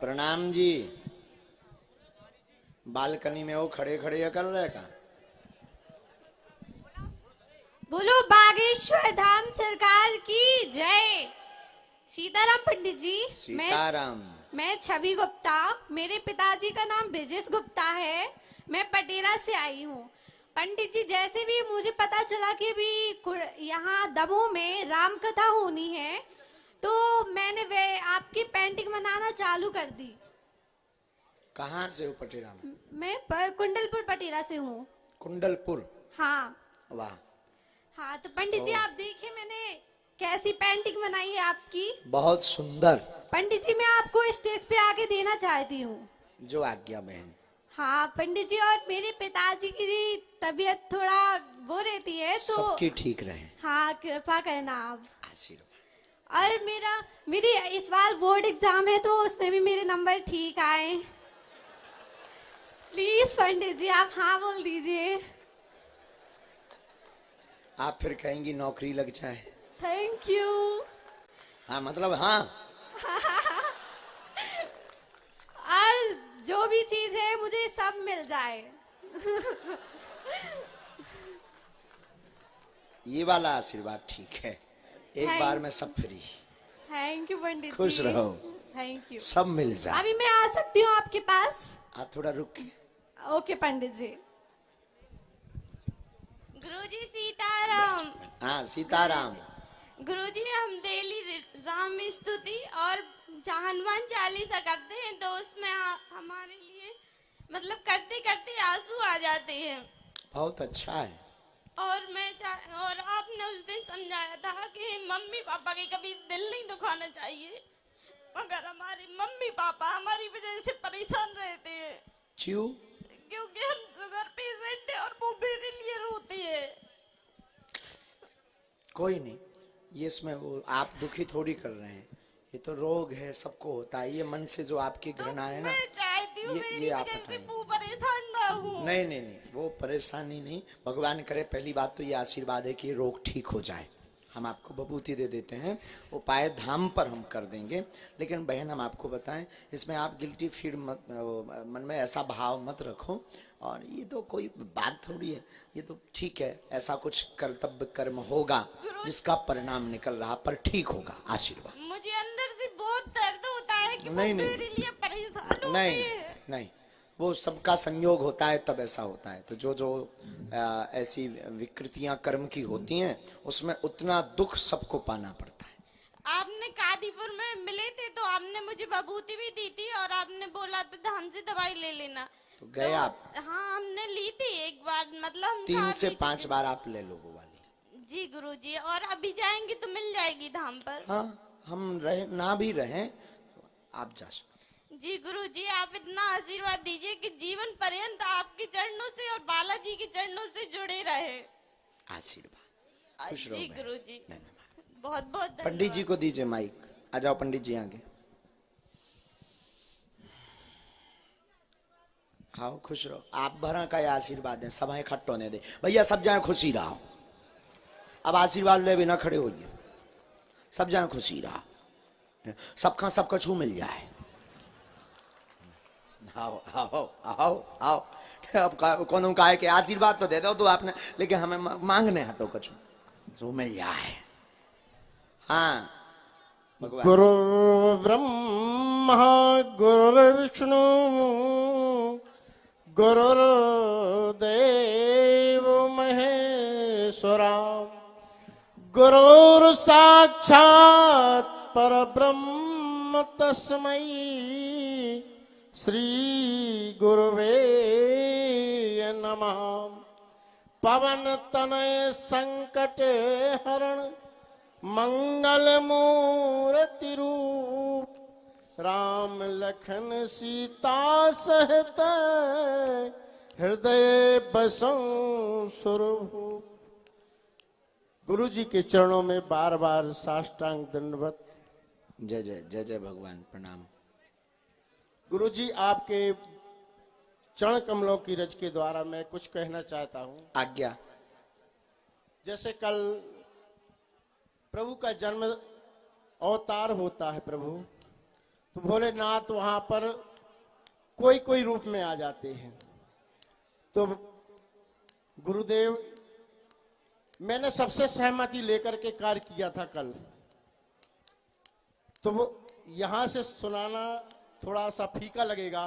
प्रणाम जी। बालकनी में वो खड़े खड़े कर रहे का। बोलो बागेश्वर धाम सरकार की जय। सीताराम पंडित जी। सीताराम। मैं छवि गुप्ता, मेरे पिताजी का नाम ब्रिजेश गुप्ता है। मैं पटेरा से आई हूँ। पंडित जी, जैसे भी मुझे पता चला कि अभी यहाँ दमोह में राम कथा होनी है, तो मैंने वे आपकी पेंटिंग बनाना चालू कर दी। कहाँ से हो पटेरा में? मैं कुंडलपुर पटेरा से हूँ। कुंडलपुर? हाँ। वाह। हाँ, तो पंडित जी आप देखिए मैंने कैसी पेंटिंग बनाई है आपकी। बहुत सुंदर। पंडित जी, मैं आपको स्टेज पे आके देना चाहती हूँ। जो आज्ञा बहन। हाँ पंडित जी, और मेरे पिताजी की तबीयत थोड़ा वो रहती है तो सबकी ठीक रहे। हाँ, कृपा करना आप। आशीर्वाद। और मेरी इस बार बोर्ड एग्जाम है तो उसमें भी मेरे नंबर ठीक आए। प्लीज पंडित जी आप हाँ बोल दीजिए। आप फिर कहेंगी नौकरी लग जाए। Thank you. हाँ मतलब हाँ। और जो भी चीज है मुझे सब मिल जाए। ये वाला आशीर्वाद ठीक है। एक बार में सब फ्री। थैंक यू पंडित जी। खुश रहो। Thank you. सब मिल जाए। अभी मैं आ सकती हूँ आपके पास? आप थोड़ा रुक के। ओके पंडित जी। गुरुजी सीताराम। हाँ सीताराम। गुरुजी हम डेली राम स्तुति और हनुमान चालीसा करते हैं तो उसमें हमारे लिए मतलब करते करते आंसू आ जाते हैं। बहुत अच्छा है। और आपने उस दिन समझाया था कि मम्मी पापा के कभी दिल नहीं दुखाना चाहिए, मगर हमारे मम्मी पापा हमारी वजह से परेशान रहते हैं। क्यों? क्योंकि हम शुगर पेशेंट है और वो मेरे लिए रोती है। कोई नहीं, ये इसमें वो आप दुखी थोड़ी कर रहे हैं, ये तो रोग है, सबको होता है। ये मन से जो आपकी घृणा है ना, मैं चाहती हूँ ये आप से वो परेशान ना हो। नहीं नहीं नहीं, वो परेशानी नहीं। भगवान करे। पहली बात तो ये आशीर्वाद है कि ये रोग ठीक हो जाए। हम आपको बबूती दे देते हैं, उपाय धाम पर हम कर देंगे। लेकिन बहन हम आपको बताएं, इसमें आप गिल्टी फील मत, मन में ऐसा भाव मत रखो। और ये तो कोई बात थोड़ी है, ये तो ठीक है। ऐसा कुछ कर्तव्य कर्म होगा जिसका परिणाम निकल रहा, पर ठीक होगा। आशीर्वाद। मुझे अंदर से बहुत दर्द होता है कि नहीं, वो मेरे लिए परेशान होती नहीं है। नहीं, वो सबका संयोग होता है तब ऐसा होता है। तो जो जो ऐसी विकृतियां कर्म की होती हैं उसमें उतना दुख सबको पाना पड़ता है। आपने कादीपुर में मिले थे तो आपने मुझे बबूती भी दी थी और आपने बोला था धाम से दवाई ले लेना। तो गए आप? हाँ हमने ली थी एक बार, मतलब 3 से 5 बार आप ले लो वो वाली। जी गुरुजी, और अभी जाएंगे तो मिल जाएगी धाम पर? हाँ, हम रहे ना भी रहे आप जा सकते। जी गुरुजी, आप इतना आशीर्वाद दीजिए कि जीवन पर्यंत आपके चरणों से और बालाजी के चरणों से जुड़े रहे। आशीर्वाद। खुश रहो। जी गुरुजी, धन्यवाद। बहुत बहुत धन्यवाद। पंडित जी को दीजिए माइक। आ जाओ पंडित जी आगे। हाँ खुश रहो। आप भरा का आशीर्वाद है, सब इकट्ठे होने दे भैया, सब जाए खुशी रहो। अब आशीर्वाद ले बिना खड़े होइए। सब जाए खुशी रहा, सबका सब कछु मिल जाए। आओ आओ आओ आओ। अब कौन कहा है कि आशीर्वाद तो दे दो तो आपने, लेकिन हमें मांगने हैं तो कछु तो मिल जाए। हाँ। गुरु ब्रह्मा गुरुर्विष्णु गुरुर्देव महेश्वरा गुरुर् साक्षात् परब्रह्म तस्मै श्री गुरुवे नमः। पवन तनय संकट हरण मंगल मूर्ति रूप राम लखन सीता सहित हृदय बसों स्वरूप। गुरु जी के चरणों में बार बार साष्टांग दंडवत। जय जय जय जय भगवान, प्रणाम। गुरु जी, आपके चरण कमलों की रज के द्वारा मैं कुछ कहना चाहता हूँ। आज्ञा। जैसे कल प्रभु का जन्म अवतार होता है प्रभु, तो तो भोलेनाथ वहां पर कोई कोई रूप में आ जाते हैं। तो गुरुदेव, मैंने सबसे सहमति लेकर के कार्य किया था कल, तो वो यहां से सुनाना थोड़ा सा फीका लगेगा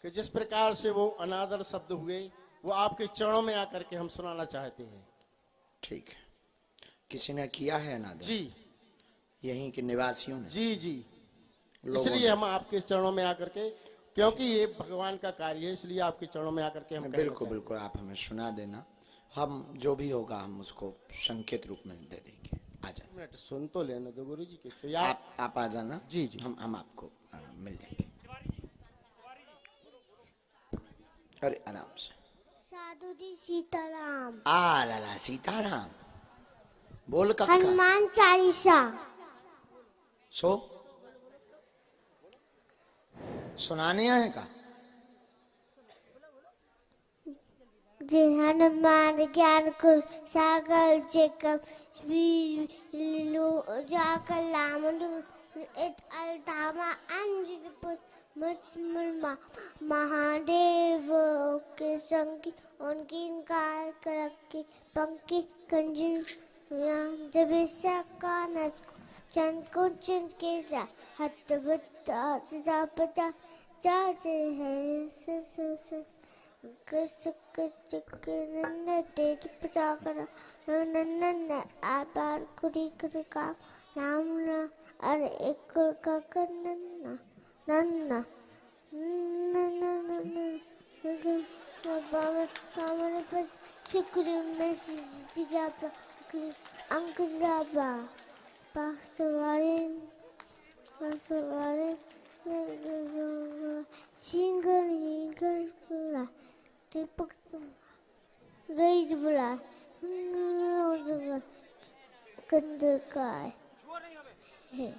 कि जिस प्रकार से वो अनादर शब्द हुए वो आपके चरणों में आकर के हम सुनाना चाहते हैं। ठीक है। किसी ने किया है अनादर? जी यहीं के निवासियों ने? जी जी, लोगों इसलिए ने? हम आपके चरणों में आकर के, क्योंकि ये भगवान का कार्य है, इसलिए आपके चरणों में आकर के हम कहना बिल्कुल चाहते हैं। बिल्कुल, आप हमें सुना देना, हम जो भी होगा हम उसको संकेत रूप में दे देंगे। आ जाए, मिनट सुन तो लेने दो गुरु जी के। तो यार आप आ जाना। जी जी, हम आपको मिल जाएंगे। अरे आराम से। साधु जी सीताराम। आ लाला सीताराम बोल कक्का। हनुमान चालीसा। सो सुनाने आए का? जय हनुमान ज्ञान को सागर जेकब जाकर लामन धामा अंजपुर मुस्मुरमा महादेव के संगी उनकी कार करके पंखी कंजी जब का नच चंद को चंद के सा हत बता पता जाते हैं ससुर नन्ना तेज पता करा नन्ना आबार कुड़ी कुड़ी का नाम ना अरे एक का नन्ना नन्ना नन्ना हमारे पास शुक्र में सिद्धिया अंक जाबा पासवारे सिंगल हिंगल टिपक गई बुला कंदर का है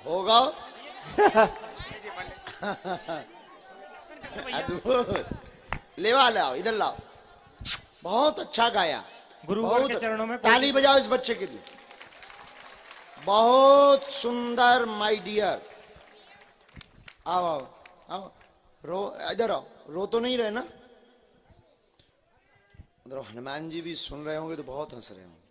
होगा। अद्भुत। लेवा लाओ, इधर लाओ। बहुत अच्छा गाया। गुरुवर के चरणों में ताली बजाओ इस बच्चे के लिए। बहुत सुंदर माय डियर। आओ आओ आओ, रो इधर आओ। रो तो नहीं रहे ना? उधर हनुमान जी भी सुन रहे होंगे तो बहुत हंस रहे होंगे।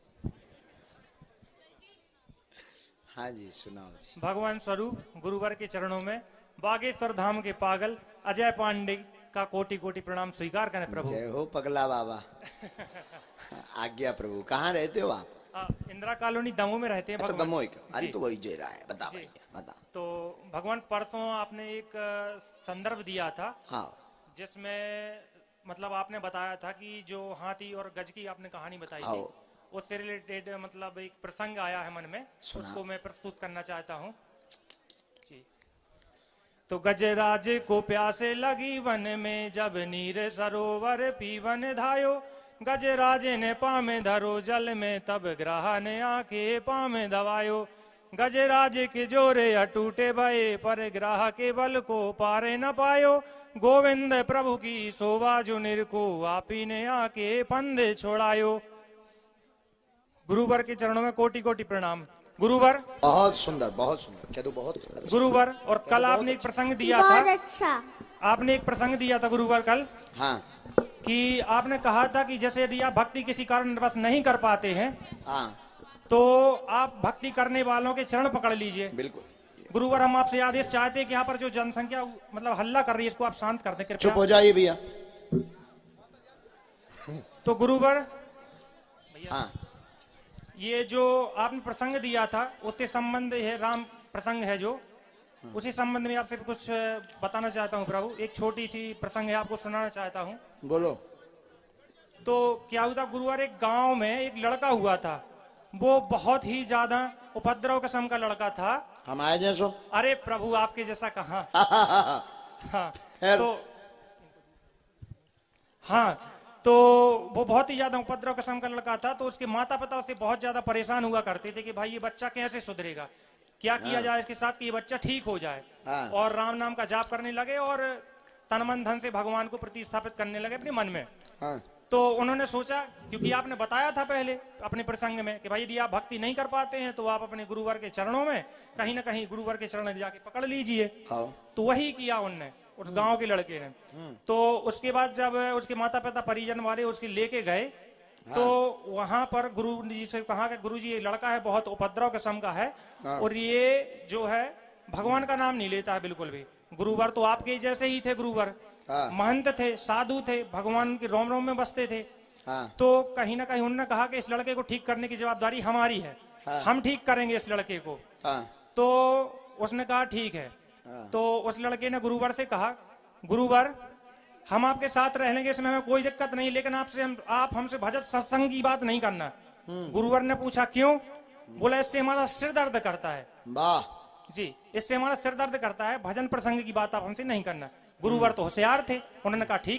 हाँ जी सुनाओ जी। भगवान स्वरूप गुरुवर के चरणों में बागेश्वर धाम के पागल अजय पांडे का कोटि कोटि प्रणाम स्वीकार करें प्रभु। जय हो पगला बाबा। आज्ञा प्रभु। कहाँ रहते हो आप? इंदिरा कॉलोनी दमोह में रहते हैं अच्छा भगवान। दमोह का। अरे जी। तो वही जे रहा है। बता जी। भैया बता। तो भगवान परसों आपने एक संदर्भ दिया था हाँ जिसमें मतलब आपने बताया था कि जो हाथी और गज की आपने कहानी बताई थी आओ। उससे रिलेटेड मतलब एक प्रसंग आया है मन में, सुना। उसको मैं प्रस्तुत करना चाहता हूँ जी। तो गजराज को प्यासे लगी वन में जब नीर सरोवर पीवन धायो गजराज ने पामे धरो जल में तब ग्राह ने आके पामे दबायो गजराज के जोरे अटूटे भये पर ग्राह के बल को पारे न पायो गोविंद प्रभु की शोभा जो निरको आपी ने आके फंदे छोड़ायो। गुरुवर के चरणों में कोटि कोटि प्रणाम। गुरुवर बहुत सुंदर बहुत सुंदर। क्या तो बहुत अच्छा। गुरुवर और कल आपने एक प्रसंग दिया बहुत था, अच्छा। आपने एक प्रसंग दिया था गुरुवर कल हाँ कि आपने कहा था कि जैसे यदि आप भक्ति किसी कारणवश नहीं कर पाते हैं हाँ तो आप भक्ति करने वालों के चरण पकड़ लीजिए। बिल्कुल। गुरुवर हम आपसे आदेश चाहते हैं कि यहाँ पर जो जनसंख्या मतलब हल्ला कर रही है इसको आप शांत कर दें चुप कृपया। हो जाइए भैया। तो गुरुवर हाँ ये जो आपने प्रसंग दिया था उससे संबंध है, राम प्रसंग है जो, उसी संबंध में आपसे कुछ बताना चाहता हूँ प्रभु। एक छोटी सी प्रसंग है आपको सुनाना चाहता हूँ। बोलो। तो क्या हुआ था गुरुवार, एक गांव में एक लड़का हुआ था, वो बहुत ही ज्यादा उपद्रव किस्म का लड़का था। हम आए जैसो। अरे प्रभु आपके जैसा कहाँ। हाँ खैर। तो वो बहुत ही ज्यादा उपद्रव किस्म का लड़का था। तो उसके माता पिता उससे बहुत ज्यादा परेशान हुआ करते थे कि भाई ये बच्चा कैसे सुधरेगा, क्या किया जाए इसके साथ कि ये बच्चा ठीक हो जाए। हाँ। और राम नाम का जाप करने लगे और तन मन धन से भगवान को प्रतिस्थापित करने लगे अपने मन में। हाँ तो उन्होंने सोचा, क्योंकि आपने बताया था पहले अपने प्रसंग में कि भाई यदि आप भक्ति नहीं कर पाते हैं तो आप अपने गुरुवर के चरणों में कहीं ना कहीं गुरुवर के चरण जाके पकड़ लीजिए। हाँ। तो वही किया उनने, उस गांव के लड़के ने। तो उसके बाद जब उसके माता पिता परिजन वाले उसके लेके गए, तो वहां पर गुरु जी से कहा कि गुरु जी ये लड़का है बहुत उपद्रव किस्म का है, और ये जो है भगवान का नाम नहीं लेता है बिल्कुल भी। गुरुवर तो आपके जैसे ही थे, गुरुवर महंत थे, साधु थे, भगवान के रोम रोम में बसते थे। तो कहीं ना कहीं उन्होंने कहा कि इस लड़के को ठीक करने की जवाबदारी हमारी है, हम ठीक करेंगे इस लड़के को। तो उसने कहा ठीक है। तो उस लड़के ने गुरुवर से कहा, गुरुवर हम आपके साथ रह लेंगे, इसमें हमें कोई दिक्कत नहीं, लेकिन आप हमसे भजन सत्संग की बात नहीं करना। गुरुवर ने पूछा क्यों? बोला इससे हमारा सिर दर्द करता है। वाह जी, इससे हमारा सिर दर्द करता है, भजन प्रसंग की बात आप हमसे नहीं करना। गुरुवर तो होशियार थे, उन्होंने कहा ठीक